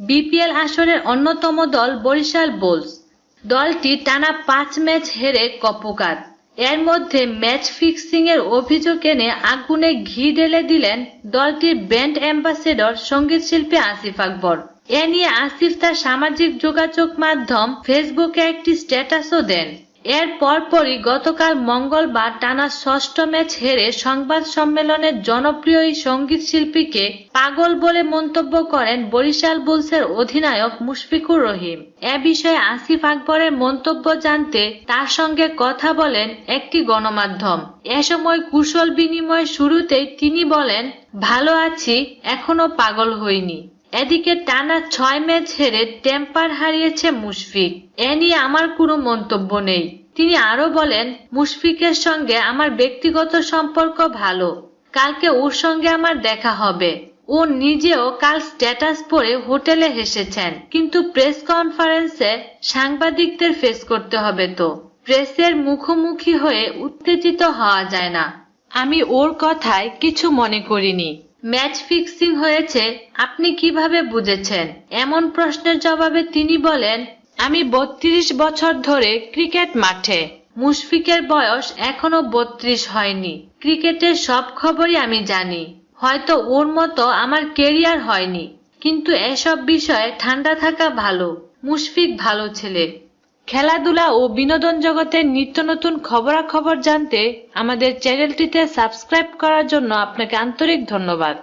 BPL আসরের অন্যতম দল বরিশাল বুলস। দলটি টানা 5 ম্যাচ হেরে কপোকাত। এর মধ্যে ম্যাচ ফিক্সিং এর অভিযোগ এনে আগুনে ঘি ঢেলে দিলেন দলটির ব্র্যান্ড অ্যাম্বাসেডর সঙ্গীতশিল্পী আসিফ আকবর। এ নিয়ে আসিফ তার সামাজিক যোগাযোগ মাধ্যম ফেসবুকে একটি স্ট্যাটাসও দেন। এর পরপরই গতকাল মঙ্গলবার টানা 6ষ্ঠ ম্যাচ হেরে সংবাদ সম্মেলনে জনপ্রিয় এই সঙ্গীতশিল্পীকে পাগল বলে মন্তব্য করেন বরিশাল বুলসের অধিনায়ক মুশফিকুর রহিম। এ বিষয়ে আসিফ আকবরের মন্তব্য জানতে তার সঙ্গে কথা বলেন একটি গণমাধ্যম। এ সময় কুশল বিনিময় শুরুতেই তিনি বলেন, ভালো আছি, এখনো পাগল হইনি। এদিকে টানা 6 ম্যাচ হেরে টেম্পার হারিয়েছে মুশফিক। এ নিয়ে আমার কোনো মন্তব্য নেই। তিনি আরো বলেন, মুশফিকের সঙ্গে আমার ব্যক্তিগত সম্পর্ক ভালো। কালকে ওর সঙ্গে আমার দেখা হবে। ও নিজেও কাল স্ট্যাটাস পড়ে হোটেলে হেসেছেন, কিন্তু প্রেস কনফারেন্সে সাংবাদিকদের ফেস করতে হবে তো। প্রেসের মুখোমুখি হয়ে উত্তেজিত হওয়া যায় না। আমি ওর কথায় কিছু মনে করিনি। ম্যাচ ফিক্সিং হয়েছে আপনি কিভাবে বুঝেছেন? এমন প্রশ্নের জবাবে তিনি বলেন, আমি 32 বছর ধরে ক্রিকেট মাঠে। মুশফিকের বয়স এখনো 32 হয়নি। ক্রিকেটের সব খবরই আমি জানি। হয়তো ওর মতো আমার কেরিয়ার হয়নি, কিন্তু এসব বিষয়ে ঠান্ডা থাকা ভালো। মুশফিক ভালো ছেলে। খেলাধুলা ও বিনোদন জগতের নিত্য নতুন খবরাখবর জানতে আমাদের চ্যানেলটিতে সাবস্ক্রাইব করার জন্য আপনাকে আন্তরিক ধন্যবাদ।